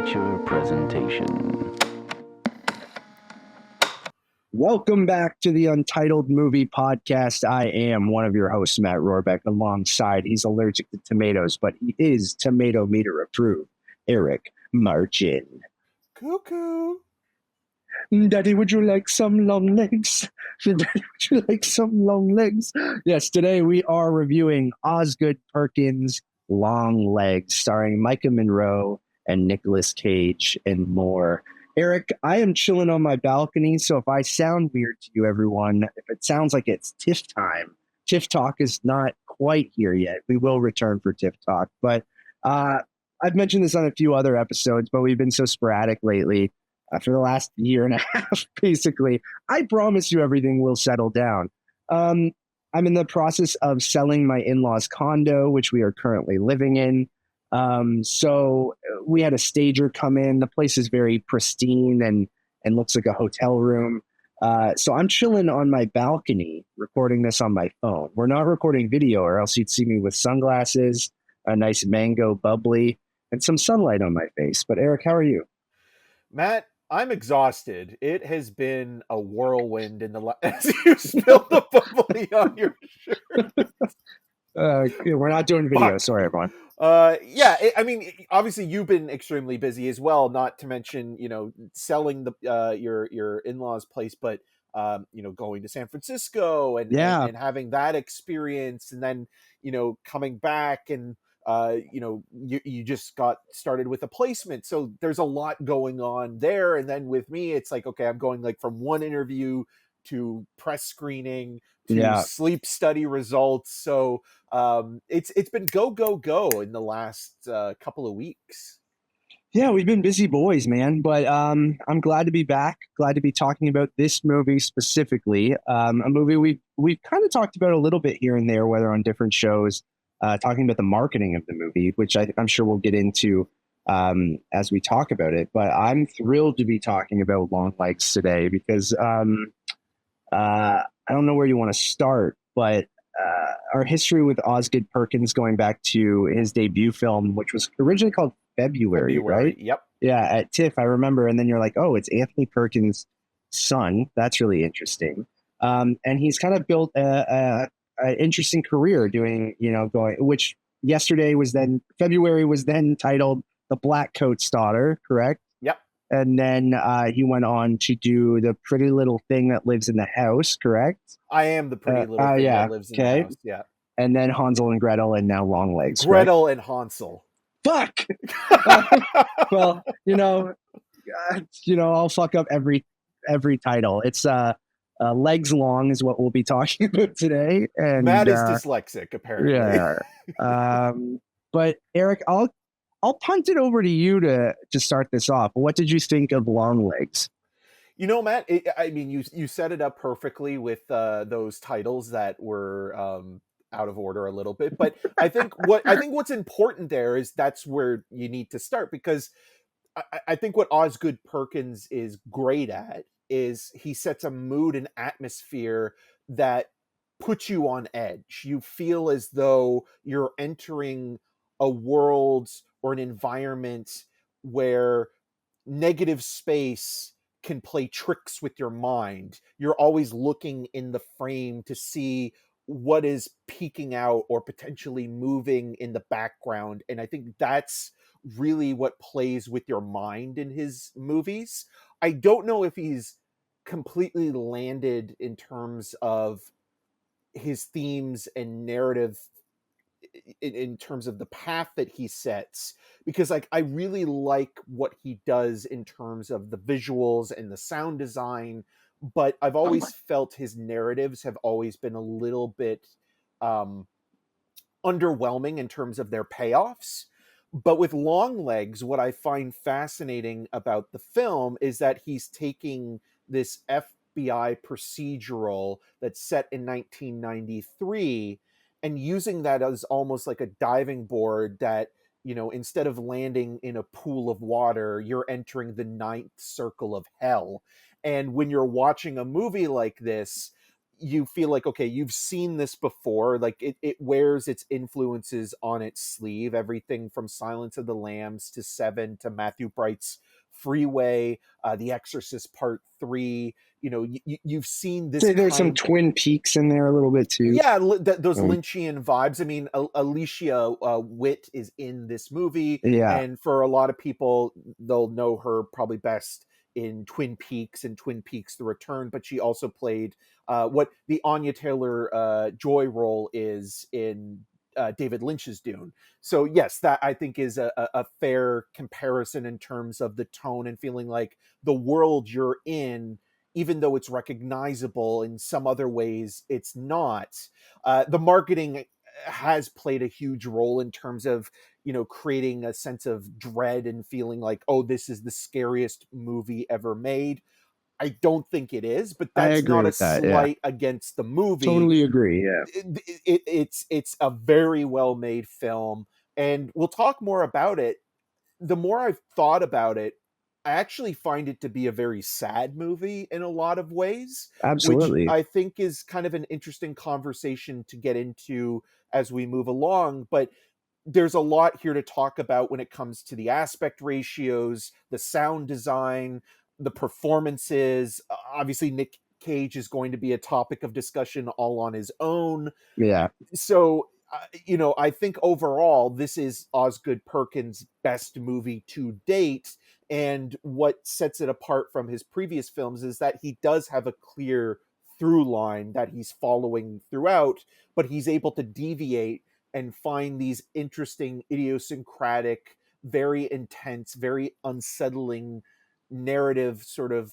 feature presentation. Welcome back to the Untitled Movie Podcast. I am one of your hosts, Matt Rorabeck. Alongside, he's allergic to tomatoes, but he is tomato meter approved, Eric Marchen. Cuckoo. Daddy, would you like some long legs? Daddy, would you like some long legs? Yes, today we are reviewing Oz Perkins Longlegs, starring Maika Monroe and Nicholas Cage and more. Eric, I am chilling on my balcony, so if I sound weird to you, everyone, if it sounds like it's TIFF time, TIFF Talk is not quite here yet. We will return for TIFF Talk, but I've mentioned this on a few other episodes, but we've been so sporadic lately for the last year and a half, basically. I promise you everything will settle down. I'm in the process of selling my in-laws' condo, which we are currently living in. So we had a stager come in. The place is very pristine and looks like a hotel room. So I'm chilling on my balcony, recording this on my phone. We're not recording video, or else you'd see me with sunglasses, a nice mango bubbly, and some sunlight on my face. But Eric, how are you? Matt, I'm exhausted. It has been a whirlwind as you spilled the bubbly on your shirt. We're not doing video. Sorry, everyone. I mean, obviously you've been extremely busy as well, not to mention, selling your in-laws place, but, going to San Francisco and having that experience, and then, coming back and, you just got started with a placement. So there's a lot going on there. And then with me, it's like, okay, I'm going like from one interview to press screening to sleep study results. So it's been go in the last couple of weeks. Yeah, we've been busy boys, man. But I'm glad to be back. Glad to be talking about this movie specifically. A movie we've kind of talked about a little bit here and there, whether on different shows, talking about the marketing of the movie, which I'm sure we'll get into as we talk about it. But I'm thrilled to be talking about Longlegs today because I don't know where you want to start, but our history with Oz Perkins going back to his debut film, which was originally called February, right? Yep. Yeah, at TIFF, I remember. And then you're like, oh, it's Anthony Perkins' son. That's really interesting. And he's kind of built an interesting career doing, which February was then titled The Black Coat's Daughter, correct? Yep. And then he went on to do The Pretty Little Thing That Lives in the House, correct? I am the pretty little thing that lives in the house. Yeah. And then Hansel and Gretel, and now Longlegs. Gretel and Hansel. Fuck. Well, I'll fuck up every title. It's Legs Long is what we'll be talking about today. And Matt is dyslexic, apparently. Yeah. But Eric, I'll punt it over to you to start this off. What did you think of Longlegs? Matt, you set it up perfectly with those titles that were out of order a little bit. But I think what's important there is that's where you need to start, because I think what Oz Perkins is great at is he sets a mood and atmosphere that puts you on edge. You feel as though you're entering a world or an environment where negative space can play tricks with your mind. You're always looking in the frame to see what is peeking out or potentially moving in the background. And I think that's really what plays with your mind in his movies. I don't know if he's completely landed in terms of his themes and narrative in terms of the path that he sets, because I really like what he does in terms of the visuals and the sound design, but I've always felt his narratives have always been a little bit underwhelming in terms of their payoffs. But with Longlegs, what I find fascinating about the film is that he's taking this FBI procedural that's set in 1993 and using that as almost like a diving board that, instead of landing in a pool of water, you're entering the ninth circle of hell. And when you're watching a movie like this, you feel like, okay, you've seen this before. Like it wears its influences on its sleeve. Everything from Silence of the Lambs to Seven to Matthew Bright's Freeway, The Exorcist Part 3. You know, you've seen this Say there's some kind. Twin Peaks in there a little bit too. Yeah, those Lynchian vibes. I mean, Alicia Witt is in this movie, Yeah. and for a lot of people, they'll know her probably best in Twin Peaks and Twin Peaks: The Return. But she also played what the Anya Taylor-Joy role is in David Lynch's Dune. So yes, that I think is a fair comparison in terms of the tone and feeling like the world you're in, even though it's recognizable in some other ways, it's not. The marketing has played a huge role in terms of, you know, creating a sense of dread and feeling like, oh, this is the scariest movie ever made. I don't think it is, but I that's agree not a with that, slight against the movie. Totally agree. Yeah. It's a very well made film, and we'll talk more about it. The more I've thought about it, I actually find it to be a very sad movie in a lot of ways, which Absolutely. I think is kind of an interesting conversation to get into as we move along. But there's a lot here to talk about when it comes to the aspect ratios, the sound design, the performances. Obviously, Nick Cage is going to be a topic of discussion all on his own. Yeah. So, you know, I think overall, this is Osgood Perkins' best movie to date. And what sets it apart from his previous films is that he does have a clear through line that he's following throughout, but he's able to deviate and find these interesting, idiosyncratic, very intense, very unsettling narrative sort of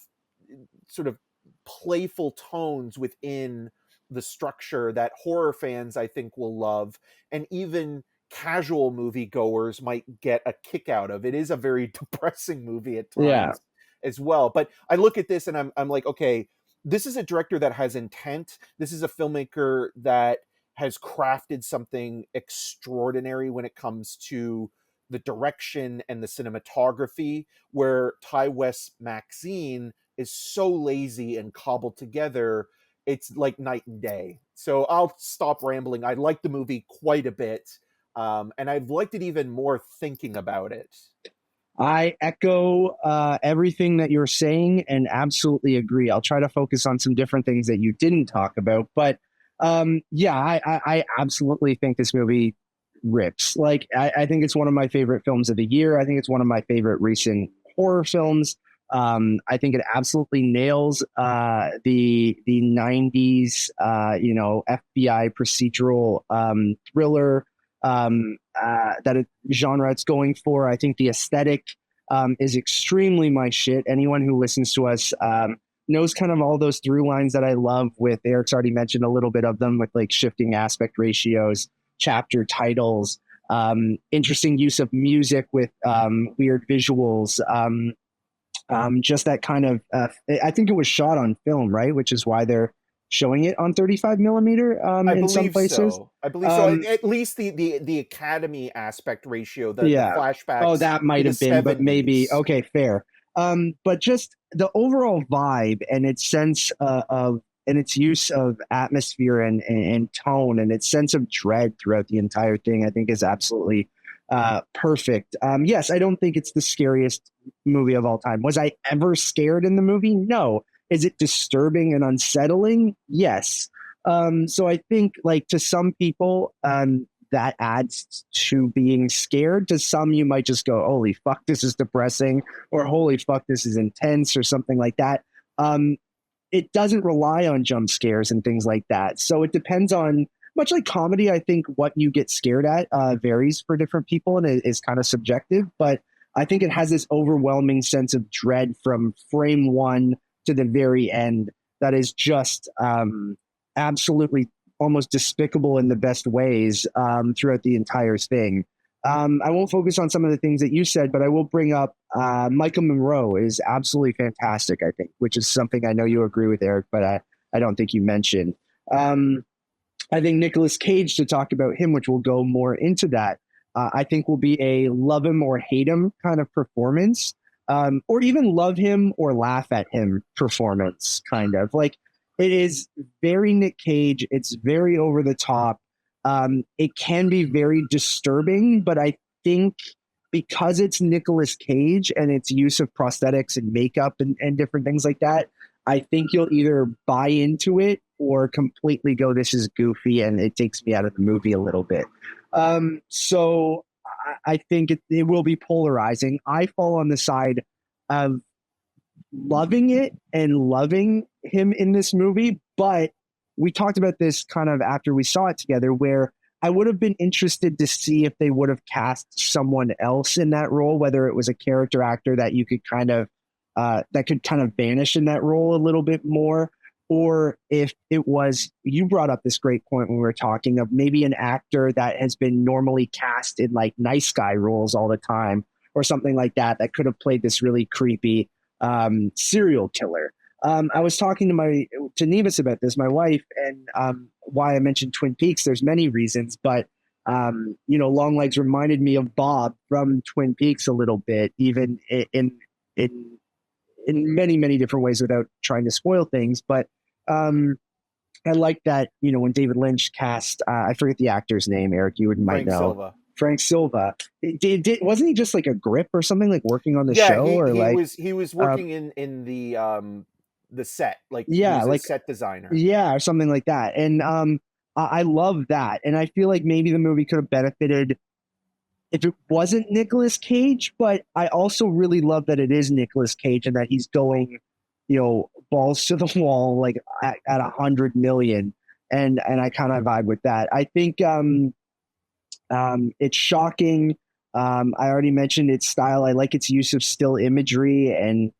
playful tones within the structure that horror fans, I think, will love, and even casual moviegoers might get a kick out of. It is a very depressing movie at times as well. But I look at this and I'm like, okay, this is a director that has intent. This is a filmmaker that has crafted something extraordinary when it comes to the direction and the cinematography, where Ty West Maxine is so lazy and cobbled together. It's like night and day. So I'll stop rambling. I like the movie quite a bit. And I've liked it even more thinking about it. I echo everything that you're saying and absolutely agree. I'll try to focus on some different things that you didn't talk about. But yeah, I absolutely think this movie rips. Like, I think it's one of my favorite films of the year. I think it's one of my favorite recent horror films. I think it absolutely nails the 90s, you know, FBI procedural thriller that genre it's going for. I think the aesthetic is extremely my shit. Anyone who listens to us knows kind of all those through lines that I love. With Eric's already mentioned a little bit of them, with like shifting aspect ratios, chapter titles, interesting use of music with weird visuals. Just that kind of, I think it was shot on film, right? Which is why they're showing it on 35 millimeter in some places. So. I believe so. At least the Academy aspect ratio, the flashbacks. Oh, that might have been, 70s. But maybe, okay, fair. But just the overall vibe and its sense of, and its use of atmosphere and tone and its sense of dread throughout the entire thing, I think is absolutely perfect. Yes, I don't think it's the scariest movie of all time. Was I ever scared in the movie? No. Is it disturbing and unsettling? Yes. So I think, like, to some people, that adds to being scared. To some, you might just go, holy fuck, this is depressing, or holy fuck, this is intense, or something like that. It doesn't rely on jump scares and things like that. So it depends on, much like comedy, I think what you get scared at varies for different people and it is kind of subjective. But I think it has this overwhelming sense of dread from frame one to the very end that is just absolutely almost despicable in the best ways throughout the entire thing. I won't focus on some of the things that you said, but I will bring up Maika Monroe is absolutely fantastic, I think, which is something I know you agree with, Eric, but I don't think you mentioned. I think Nicolas Cage, to talk about him, which will go more into that, I think will be a love him or hate him kind of performance, or even love him or laugh at him performance, kind of. Like, It is very Nick Cage. It's very over the top. It can be very disturbing, but I think because it's Nicolas Cage and its use of prosthetics and makeup and different things like that, I think you'll either buy into it or completely go, this is goofy and it takes me out of the movie a little bit. So I think it will be polarizing. I fall on the side of loving it and loving him in this movie, but we talked about this kind of after we saw it together, where I would have been interested to see if they would have cast someone else in that role, whether it was a character actor that you could kind of that could kind of vanish in that role a little bit more, or if it was, you brought up this great point when we were talking of maybe an actor that has been normally cast in like nice guy roles all the time or something like that that could have played this really creepy serial killer. I was talking to Nevis about this, my wife, and why I mentioned Twin Peaks. There's many reasons, but Longlegs reminded me of Bob from Twin Peaks a little bit, even in many many different ways without trying to spoil things. But I like that when David Lynch cast, I forget the actor's name. Eric, you might Frank know. Silva. Frank Silva. Wasn't he just like a grip or something, like working on the show? He was working in the set, like he was a set designer. Yeah, or something like that. And I love that. And I feel like maybe the movie could have benefited if it wasn't Nicolas Cage, but I also really love that it is Nicolas Cage and that he's going, balls to the wall, like at 100 million. And I kind of vibe with that. I think it's shocking. I already mentioned its style. I like its use of still imagery and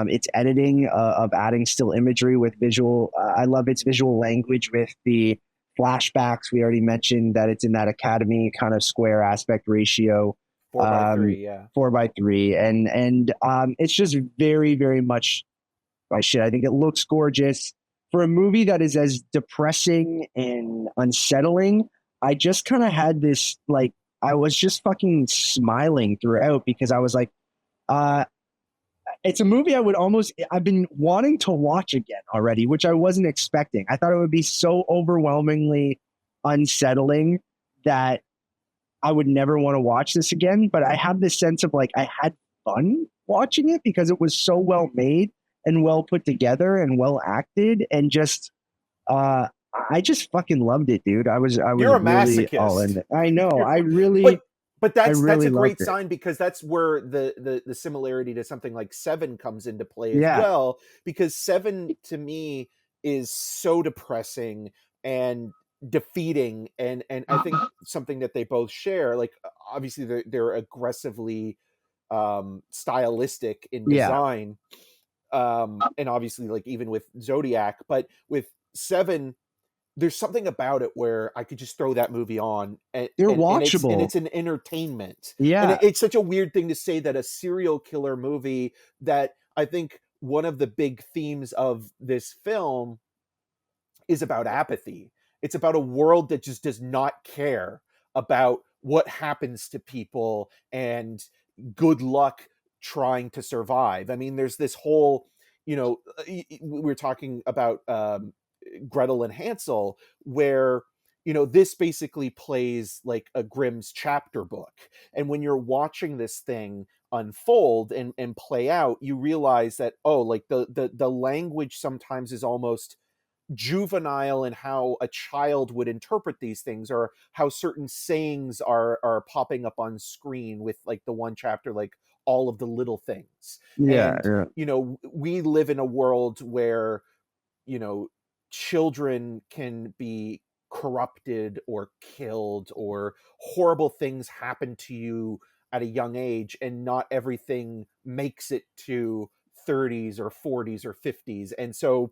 its editing of adding still imagery with visual. I love its visual language with the flashbacks. We already mentioned that it's in that Academy kind of square aspect ratio. 4:3, yeah. 4:3. And it's just very, very much my shit. I think it looks gorgeous. For a movie that is as depressing and unsettling, I just kind of had this, like, I was just fucking smiling throughout because I was like, it's a movie I've been wanting to watch again already, which I wasn't expecting. I thought it would be so overwhelmingly unsettling that I would never want to watch this again. But I have this sense of like, I had fun watching it because it was so well made and well put together and well acted and just, I just fucking loved it, dude. I was You're a really masochist. All in it. I know. I really, but that's really a great loved it. sign because that's where the similarity to something like Seven comes into play as Yeah. well. Because Seven to me is so depressing and defeating, and I think something that they both share. Like obviously they're aggressively stylistic in design, and obviously like even with Zodiac, but with Seven, there's something about it where I could just throw that movie on and They're and watchable. it's an entertainment. Yeah. And it's such a weird thing to say that a serial killer movie, that I think one of the big themes of this film is about apathy. It's about a world that just does not care about what happens to people and good luck trying to survive. I mean, there's this whole, we're talking about Gretel and Hansel, where this basically plays like a Grimm's chapter book. And when you're watching this thing unfold and play out, you realize that, oh, like the language sometimes is almost juvenile in how a child would interpret these things, or how certain sayings are popping up on screen with like the one chapter, like all of the little things. Yeah. And we live in a world where children can be corrupted or killed, or horrible things happen to you at a young age, and not everything makes it to 30s or 40s or 50s. And so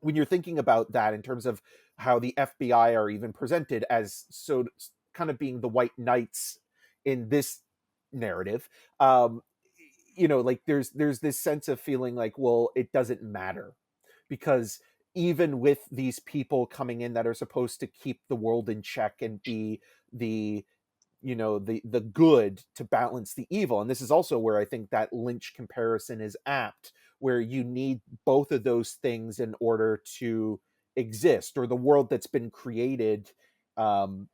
when you're thinking about that in terms of how the FBI are even presented as so kind of being the white knights in this narrative, like there's this sense of feeling like, well, it doesn't matter, because even with these people coming in that are supposed to keep the world in check and be the the good to balance the evil. And this is also where I think that Lynch comparison is apt, where you need both of those things in order to exist, or the world that's been created, um,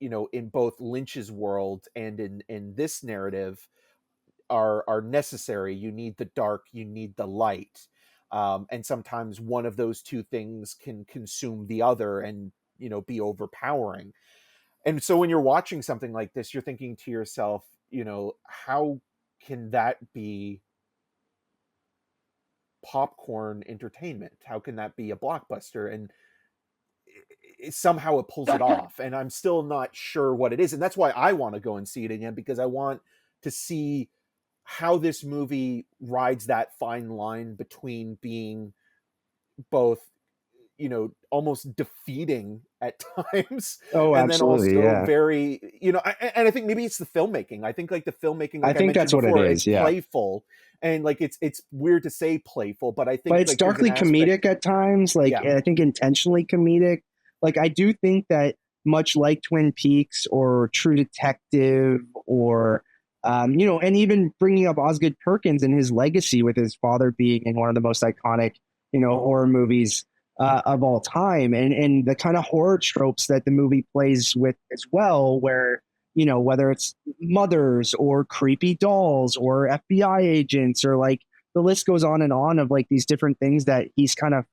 in both Lynch's world and in this narrative are necessary. You need the dark, you need the light, and sometimes one of those two things can consume the other and be overpowering. And so when you're watching something like this, you're thinking to yourself, how can that be popcorn entertainment? How can that be a blockbuster? And somehow it pulls it off, and I'm still not sure what it is. And that's why I want to go and see it again, because I want to see how this movie rides that fine line between being both, almost defeating at times, Oh, and then absolutely, also yeah. very, and I think maybe it's the filmmaking. I think like the filmmaking, I like I think that's mentioned what it before, is, it's yeah. playful, and like it's weird to say playful, but I But think it's like there's an darkly aspect. comedic at times, like Yeah. I think intentionally comedic. Like I do think that much like Twin Peaks or True Detective or and even bringing up Osgood Perkins and his legacy with his father being in one of the most iconic, horror movies of all time, and the kind of horror tropes that the movie plays with as well, where whether it's mothers or creepy dolls or FBI agents or like the list goes on of like these different things that he's kind of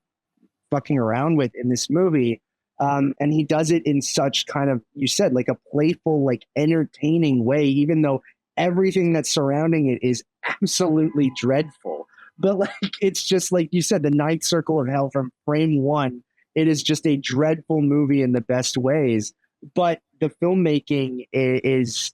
fucking around with in this movie. And he does it in such kind of, you said, like a playful, like entertaining way, even though everything that's surrounding it is absolutely dreadful. But like, it's just like you said, the ninth circle of hell from frame one. It is just a dreadful movie in the best ways. But the filmmaking is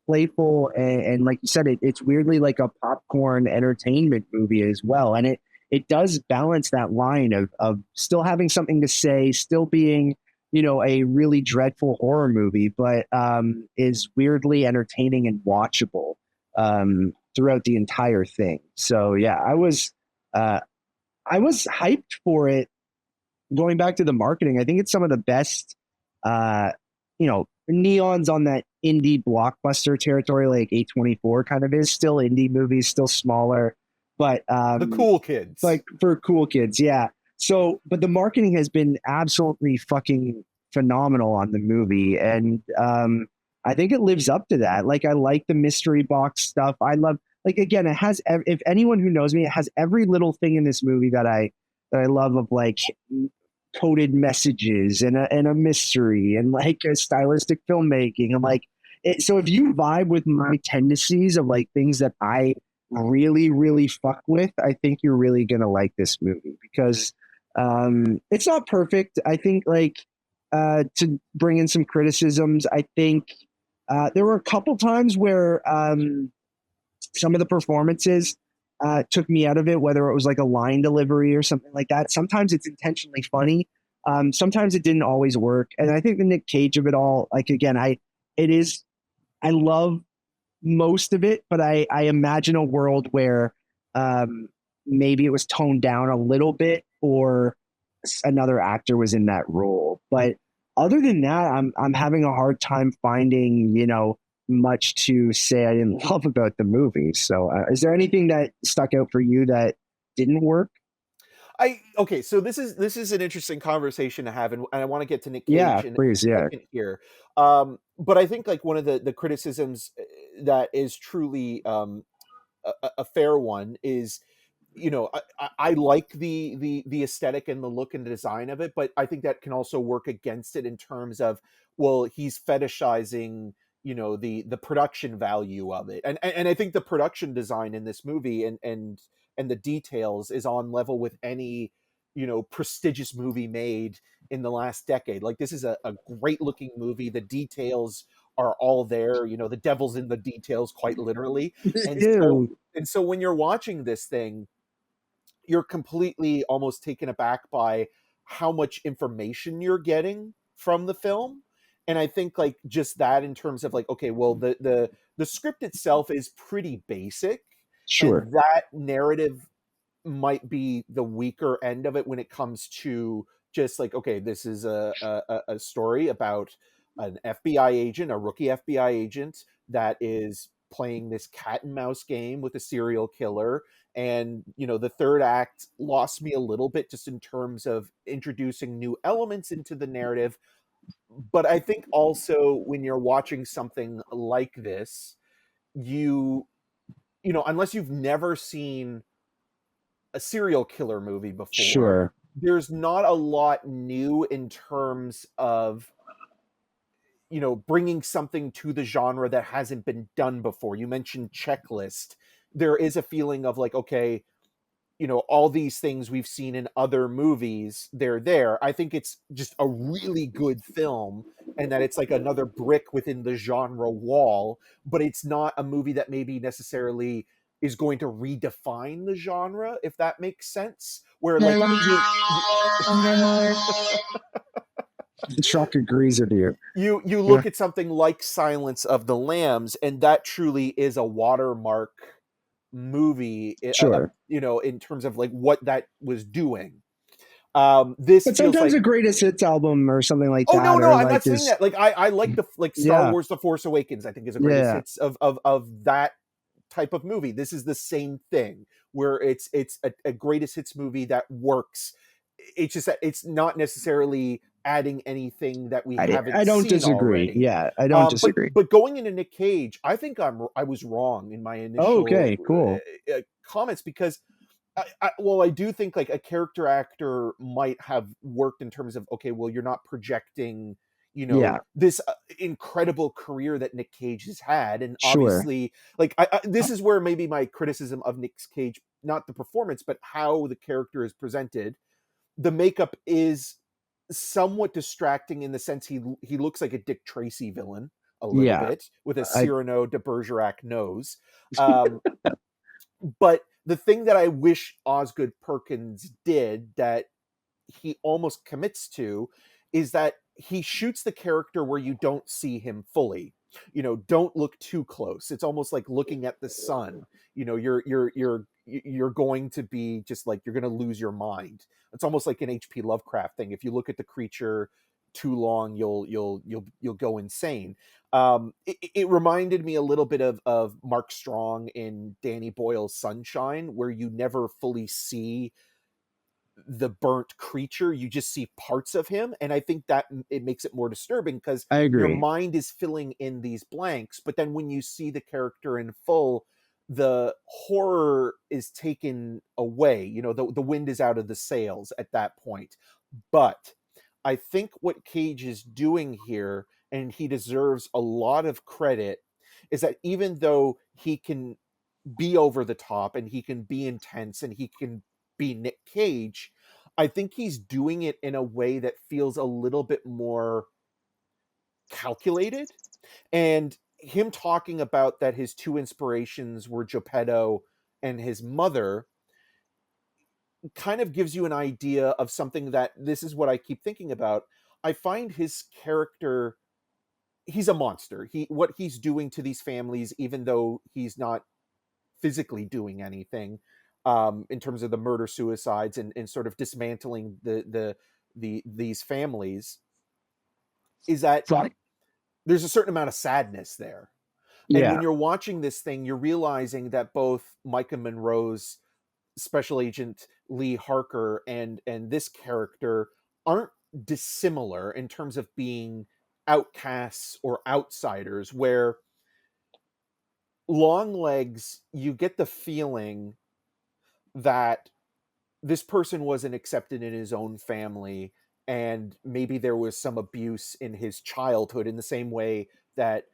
playful and like you said, it's weirdly like a popcorn entertainment movie as well, and it does balance that line of still having something to say, still being a really dreadful horror movie, but is weirdly entertaining and watchable throughout the entire thing. So yeah, uh, I was hyped for it. Going back to the marketing, I think it's some of the best, uh, neons on that indie blockbuster territory, like A24 kind of is. Still indie movies, still smaller, but The cool kids. like for cool kids, yeah. So, but the marketing has been absolutely fucking phenomenal on the movie, and I think it lives up to that. Like, I like the mystery box stuff. I love, like, again, it has. If anyone who knows me, it has every little thing in this movie that I love of like coded messages and a mystery and like a stylistic filmmaking and like it, so if you vibe with my tendencies of like things that I really really fuck with, I think you're really gonna like this movie because it's not perfect. I think like to bring in some criticisms, I think there were a couple times where some of the performances took me out of it, whether it was like a line delivery or something like that. Sometimes it's intentionally funny. Sometimes it didn't always work. And I think the Nick Cage of it all, like again, it is, I love most of it, but I imagine a world where um, maybe it was toned down a little bit or another actor was in that role. But other than that, I'm having a hard time finding, much to say I didn't love about the movie. So, is there anything that stuck out for you that didn't work? Okay, so this is an interesting conversation to have, and I want to get to Nick Yeah, Cage in please. a Yeah, second here. But I think like one of the criticisms that is truly a fair one is, I like the aesthetic and the look and design of it, but I think that can also work against it in terms of, well, he's fetishizing, the production value of it, and I think the production design in this movie and the details is on level with any prestigious movie made in the last decade. Like, this is a great looking movie. The details are all there. The devil's in the details, quite literally. And so ew, and so when you're watching this thing, you're completely almost taken aback by how much information you're getting from the film. And I think like just that in terms of like, okay, well, the script itself is pretty basic, sure, and that narrative might be the weaker end of it when it comes to just like, okay, this is a story about an FBI agent, a rookie FBI agent that is playing this cat and mouse game with a serial killer, And the third act lost me a little bit just in terms of introducing new elements into the narrative. But I think also when you're watching something like this, unless you've never seen a serial killer movie before, Sure. there's not a lot new in terms of bringing something to the genre that hasn't been done before. You mentioned Checklist. There is a feeling of like, okay, all these things we've seen in other movies, they're there. I think it's just a really good film, and that it's like another brick within the genre wall, but it's not a movie that maybe necessarily is going to redefine the genre, if that makes sense. Where like Shock agrees with you. you Yeah. look at something like Silence of the Lambs, and that truly is a watermark movie, Sure. in terms of like what that was doing. This But feels sometimes like, a greatest hits album or something like oh that, no, or I'm like not saying is that. Like I like the like Star yeah, Wars: The Force Awakens, I think, is a greatest yeah. hits of that type of movie. This is the same thing, where it's a greatest hits movie that works. It's just that it's not necessarily adding anything that we I haven't don't seen disagree. already. Yeah, I don't But disagree. going into Nick Cage, I think I was wrong in my initial Okay, cool. comments, because I do think like a character actor might have worked in terms of, okay, well, you're not projecting, Yeah, this incredible career that Nick Cage has had. And sure. obviously, like, this is where maybe my criticism of Nick Cage, not the performance, but how the character is presented. The makeup is somewhat distracting in the sense he looks like a Dick Tracy villain a little Yeah, bit, with a I Cyrano de Bergerac nose. Um, but the thing that I wish Osgood Perkins did, that he almost commits to, is that he shoots the character where you don't see him fully. Don't look too close. It's almost like looking at the sun. You're going to be just like, you're going to lose your mind. It's almost like an H.P. Lovecraft thing. If you look at the creature too long, you'll go insane. It reminded me a little bit of Mark Strong in Danny Boyle's Sunshine, where you never fully see the burnt creature, you just see parts of him. And I think that it makes it more disturbing, because your agree. mind is filling in these blanks, but then when you see the character in full, the horror is taken away. The wind is out of the sails at that point. But I think what Cage is doing here, and he deserves a lot of credit, is that even though he can be over the top and he can be intense and he can be Nick Cage, I think he's doing it in a way that feels a little bit more calculated. And him talking about that his two inspirations were Geppetto and his mother kind of gives you an idea of something that, this is what I keep thinking about. I find his character, he's a monster. What he's doing to these families, even though he's not physically doing anything, in terms of the murder suicides and sort of dismantling these families, is that Right. there's a certain amount of sadness there. And Yeah, when you're watching this thing, you're realizing that both Maika Monroe's Special Agent Lee Harker and this character aren't dissimilar in terms of being outcasts or outsiders, where Longlegs, you get the feeling that this person wasn't accepted in his own family, and maybe there was some abuse in his childhood, in the same way that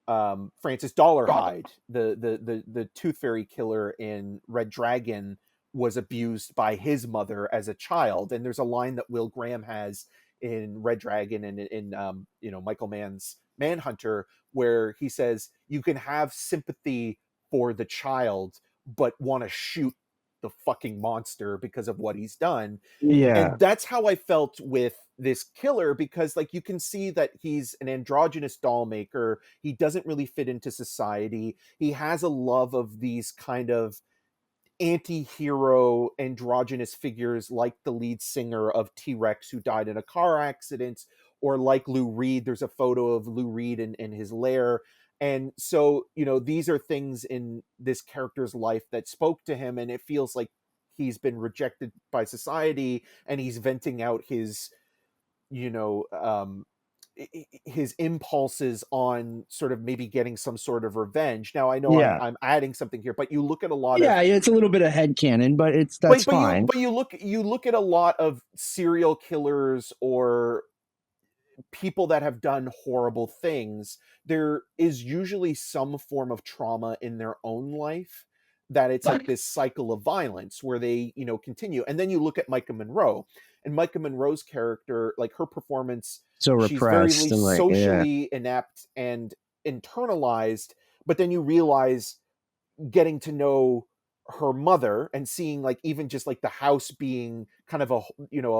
Francis Dollarhide, the Tooth Fairy killer in Red Dragon, was abused by his mother as a child. And there's a line that Will Graham has in Red Dragon and in Michael Mann's Manhunter, where he says you can have sympathy for the child but want to shoot the fucking monster because of what he's done. yeah. And that's how I felt with this killer, because like you can see that he's an androgynous doll maker. He doesn't really fit into society. He has a love of these kind of anti-hero androgynous figures, like the lead singer of T-Rex, who died in a car accident, or like Lou Reed. There's a photo of Lou Reed in his lair. And so, these are things in this character's life that spoke to him, and it feels like he's been rejected by society, and he's venting out his, you know, his impulses on sort of maybe getting some sort of revenge. Now, I know Yeah. I'm adding something here, but you look at a lot of Yeah, it's a little bit of headcanon, but that's fine. But you look at a lot of serial killers or people that have done horrible things. There is usually some form of trauma in their own life, that it's like this cycle of violence where they, continue. And then you look at Maika Monroe, and Maika Monroe's character, like her performance, So she's very repressed and like, socially inept and internalized. But then you realize, getting to know her mother and seeing, like, even just like the house being kind of a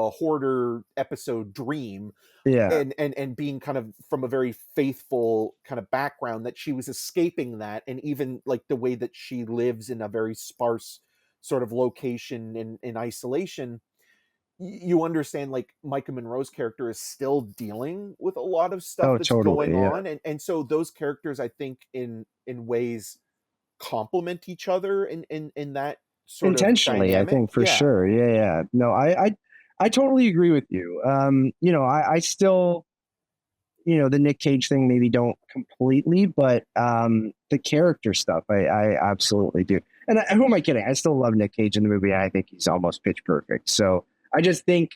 hoarder episode dream, yeah. and being kind of from a very faithful kind of background, that she was escaping that. And even like the way that she lives in a very sparse sort of location in isolation, you understand, like, Maika Monroe's character is still dealing with a lot of stuff Oh, that's totally. going Yeah. on. And so those characters, I think, in ways complement each other in that sort of Intentionally, I dynamic. think, for Yeah. sure. Yeah. No, I totally agree with you. I still, the Nick Cage thing maybe don't completely, but the character stuff, I absolutely do. And who am I kidding? I still love Nick Cage in the movie. I think he's almost pitch perfect. So I just think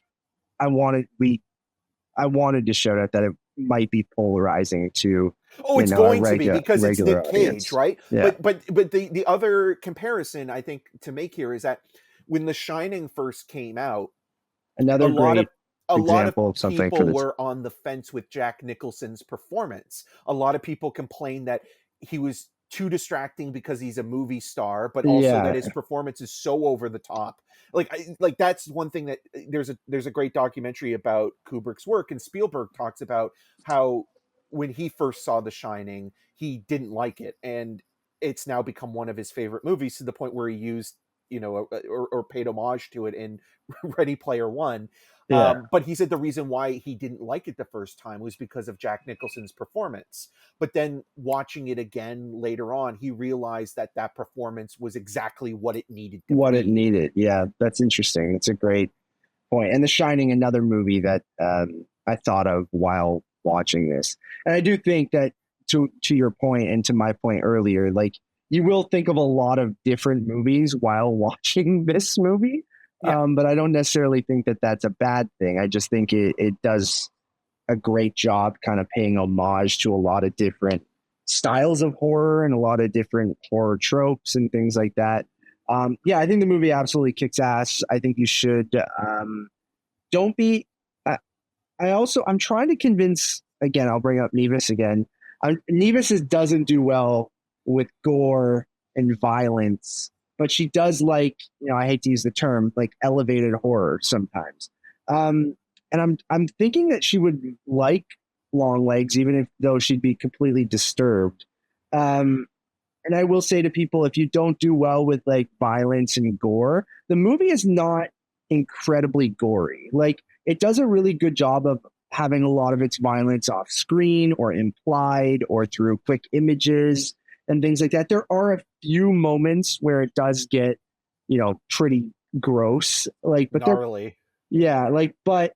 I wanted to show that it might be polarizing to It's going to be, a because it's regular Nick audience. Cage, right? Yeah. But the other comparison I think to make here is that when The Shining first came out, Another great a lot of example of something for people this. were on the fence with Jack Nicholson's performance. A lot of people complained that he was too distracting because he's a movie star, but also that his performance is so over the top. Like that's one thing that there's a great documentary about Kubrick's work, and Spielberg talks about how when he first saw The Shining, he didn't like it, and it's now become one of his favorite movies, to the point where he used, or paid homage to it in Ready Player One. Yeah. But he said the reason why he didn't like it the first time was because of Jack Nicholson's performance. But then watching it again later on, he realized that performance was exactly what it needed to what be. it needed. Yeah, that's interesting. It's a great point. And The Shining, another movie that I thought of while watching this. And I do think that, to your point and to my point earlier, like, you will think of a lot of different movies while watching this movie. Yeah. But I don't necessarily think that that's a bad thing. I just think it does a great job kind of paying homage to a lot of different styles of horror and a lot of different horror tropes and things like that. I think the movie absolutely kicks ass. I think you should don't be. I'm trying to convince, again, I'll bring up Nevis again. Nevis doesn't do well with gore and violence, but she does like, I hate to use the term, like elevated horror sometimes. And I'm thinking that she would like Longlegs, even though she'd be completely disturbed. And I will say to people, if you don't do well with like violence and gore, the movie is not incredibly gory. Like, it does a really good job of having a lot of its violence off screen or implied or through quick images and things like that. There are a few moments where it does get, pretty gross, like, but gnarly. But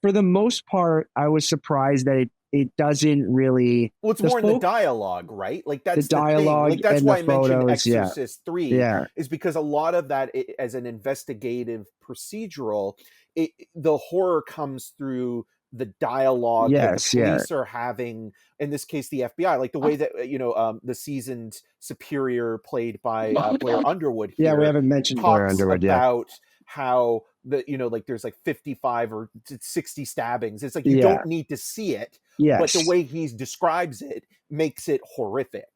for the most part, I was surprised that it doesn't really. Well, it's more in the dialogue, right? Like, that's the dialogue, thing. Like, that's and why I the mentioned photos, Exorcist 3, Yeah. is because a lot of that, as an investigative procedural, the horror comes through the dialogue that the police are having, in this case the FBI, like the way that the seasoned superior played by Blair Underwood here, we haven't mentioned Blair Underwood about how like there's like 55 or 60 stabbings. It's like, you don't need to see it, but the way he describes it makes it horrific,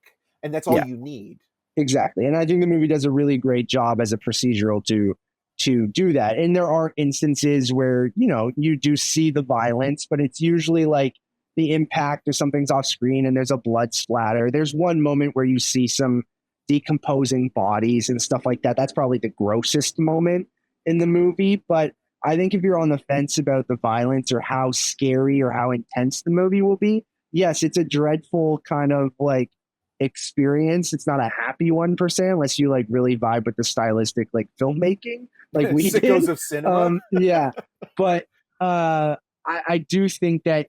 and that's all you need. Exactly. And I think the movie does a really great job as a procedural to do that. And there are instances where, you do see the violence, but it's usually like the impact or something's off screen and there's a blood splatter. There's one moment where you see some decomposing bodies and stuff like that. That's probably the grossest moment in the movie. But I think if you're on the fence about the violence or how scary or how intense the movie will be, yes, it's a dreadful kind of like experience. It's not a happy one per se, unless you like really vibe with the stylistic like filmmaking, like we did. Sickos of cinema. Yeah, but I do think that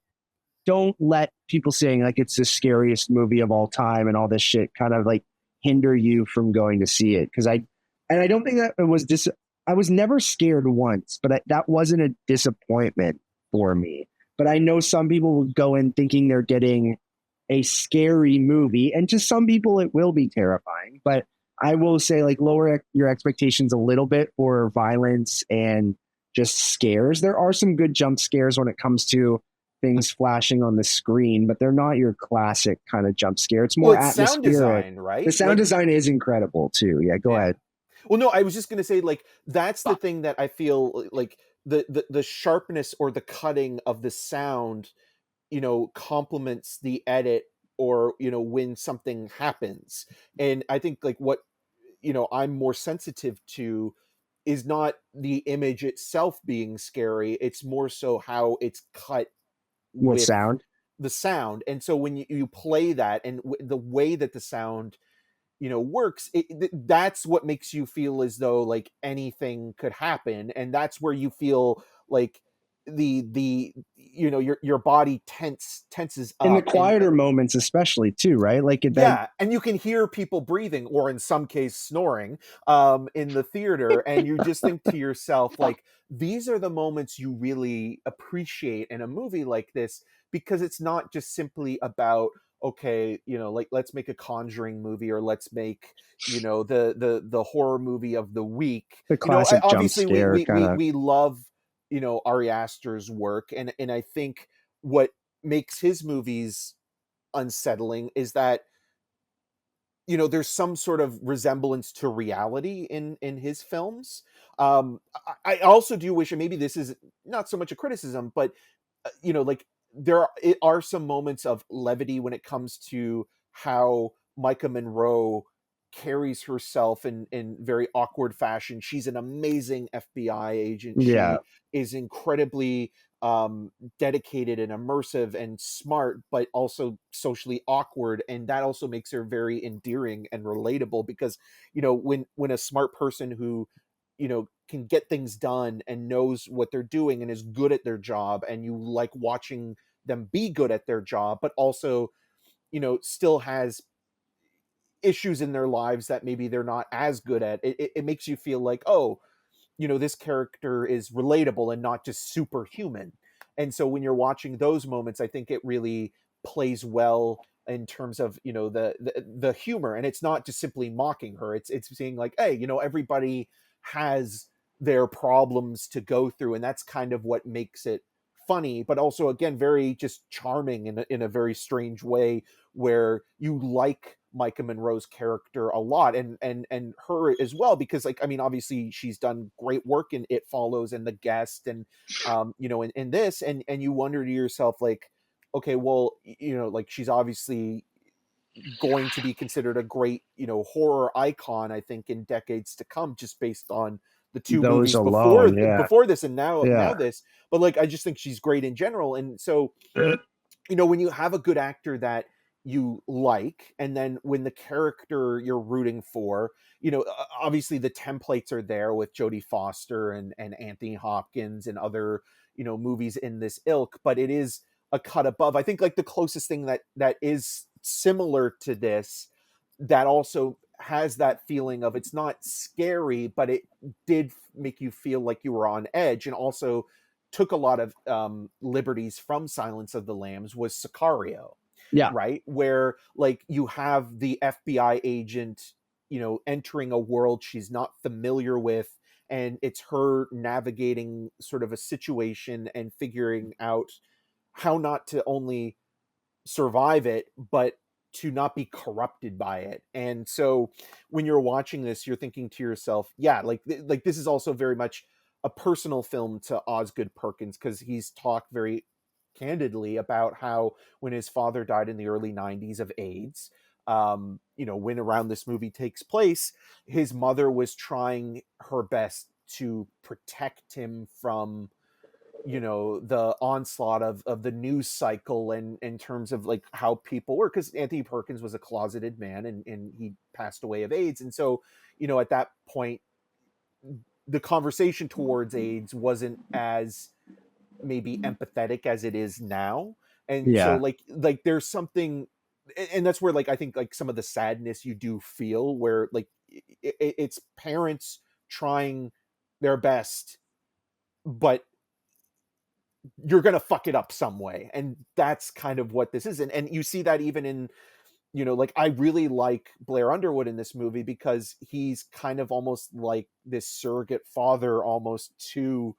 don't let people saying like it's the scariest movie of all time and all this shit kind of like hinder you from going to see it. Because I don't think that it was I was never scared once, but that wasn't a disappointment for me. But I know some people would go in thinking they're getting a scary movie, and to some people it will be terrifying. But I will say, like, lower your expectations a little bit for violence and just scares. There are some good jump scares when it comes to things flashing on the screen, but they're not your classic kind of jump scare. It's Well, more it's sound atmospheric. design, The right? sound Like, design is incredible too. Yeah, go yeah. ahead. Well, no, I was just gonna say, like, that's the thing that I feel like the sharpness or the cutting of the sound, complements the edit, or when something happens. And I think like what I'm more sensitive to is not the image itself being scary. It's more so how it's cut What with sound? the sound. And so when you play that, and the way that the sound works, that's what makes you feel as though like anything could happen. And that's where you feel like the your body tenses In the up. And quieter moments, especially too, right? Like it then yeah, and you can hear people breathing, or in some case snoring, in the theater, and you just think to yourself, like, these are the moments you really appreciate in a movie like this, because it's not just simply about, okay, like, let's make a Conjuring movie, or let's make, the horror movie of the week. the classic jump Obviously we scare we kind we of. we love, Ari Aster's work, and I think what makes his movies unsettling is that there's some sort of resemblance to reality in his films. I also do wish, and maybe this is not so much a criticism, but like, are some moments of levity when it comes to how Maika Monroe carries herself in very awkward fashion. She's an amazing FBI agent. Yeah, She is incredibly dedicated and immersive and smart, but also socially awkward, and that also makes her very endearing and relatable, because when a smart person who can get things done and knows what they're doing and is good at their job, and you like watching them be good at their job, but also still has issues in their lives that maybe they're not as good at, it makes you feel like, oh, this character is relatable and not just superhuman. And so when you're watching those moments, I think it really plays well in terms of the humor. And it's not just simply mocking her, it's saying like, hey, everybody has their problems to go through, and that's kind of what makes it funny, but also again very just charming in a very strange way, where you like Maika Monroe's character a lot, and her as well, because like, I mean, obviously she's done great work in It Follows and The Guest, and in this, and you wonder to yourself like, okay, well, like, she's obviously going to be considered a great horror icon, I think, in decades to come, just based on the two those movies before alone. Yeah, this, and now yeah. this. But like, I just think she's great in general. And so when you have a good actor that you like, and then when the character you're rooting for, obviously the templates are there with Jodie Foster and Anthony Hopkins and other movies in this ilk, but it is a cut above. I think like the closest thing that is similar to this, that also has that feeling of, it's not scary, but it did make you feel like you were on edge, and also took a lot of liberties from Silence of the Lambs, was Sicario, Yeah, right? Where like you have the FBI agent, entering a world she's not familiar with, and it's her navigating sort of a situation and figuring out how not to only survive it, but to not be corrupted by it. And so when you're watching this, you're thinking to yourself, yeah, like this is also very much a personal film to Osgood Perkins, because he's talked very candidly about how when his father died in the early 90s of AIDS, when around this movie takes place, his mother was trying her best to protect him from the onslaught of the news cycle, and in terms of like how people were, because Anthony Perkins was a closeted man, and he passed away of AIDS. And so, at that point, the conversation towards AIDS wasn't as maybe empathetic as it is now. And so Yeah. like there's something, and that's where like I think like some of the sadness you do feel, where like it's parents trying their best, but you're gonna fuck it up some way. And that's kind of what this is. And you see that even in, like I really like Blair Underwood in this movie, because he's kind of almost like this surrogate father almost to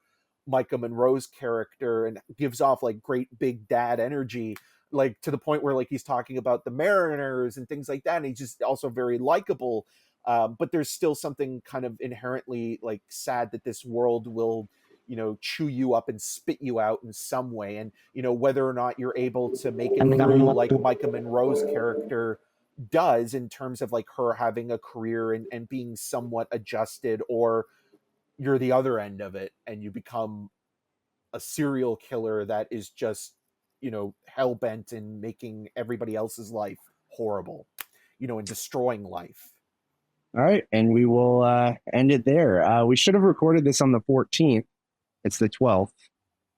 Maika Monroe's character, and gives off like great big dad energy, like to the point where like he's talking about the Mariners and things like that. And he's just also very likable. But there's still something kind of inherently like sad that this world will, chew you up and spit you out in some way. And, whether or not you're able to make it through like Maika Monroe's character does, in terms of like her having a career and being somewhat adjusted, or you're the other end of it and you become a serial killer that is just, hell-bent in making everybody else's life horrible, and destroying life. All right. And we will end it there. We should have recorded this on the 14th. It's the 12th.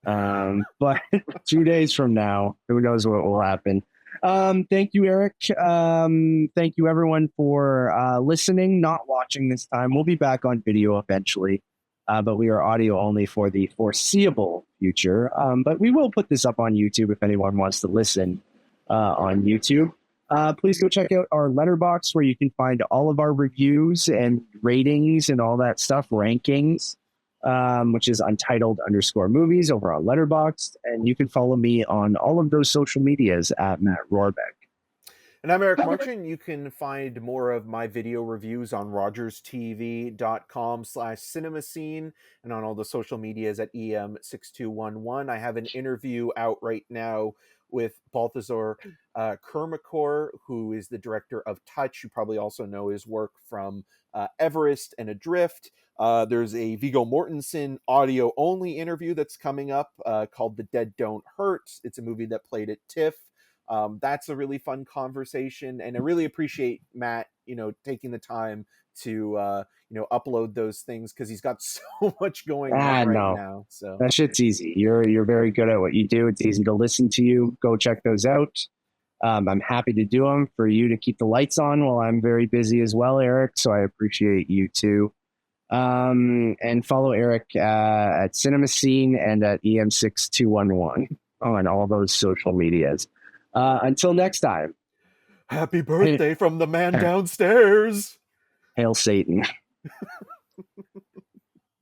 But 2 days from now, who knows what will happen. Thank you, Eric. Thank you, everyone, for listening, not watching this time. We'll be back on video eventually, but we are audio only for the foreseeable future. But we will put this up on YouTube if anyone wants to listen on YouTube. Please go check out our letterbox, where you can find all of our reviews and ratings and all that stuff, rankings, which is Untitled_movies over on Letterboxd. And you can follow me on all of those social medias at Matt Rorabeck. And I'm Eric Marchen. You can find more of my video reviews on rogerstv.com/cinemascene, and on all the social medias at EM6211. I have an interview out right now with Balthazar Kermacor, who is the director of Touch. You probably also know his work from Everest and Adrift. There's a Viggo Mortensen audio-only interview that's coming up called The Dead Don't Hurt. It's a movie that played at TIFF. That's a really fun conversation, and I really appreciate Matt, taking the time to upload those things, because he's got so much going on right now. So that shit's easy. You're very good at what you do. It's easy to listen to you. Go check those out. I'm happy to do them for you to keep the lights on while I'm very busy as well, Eric. So I appreciate you too. And follow Eric at CinemaScene and at EM6211 on all those social medias. Until next time. Happy birthday from the man downstairs. Hail Satan.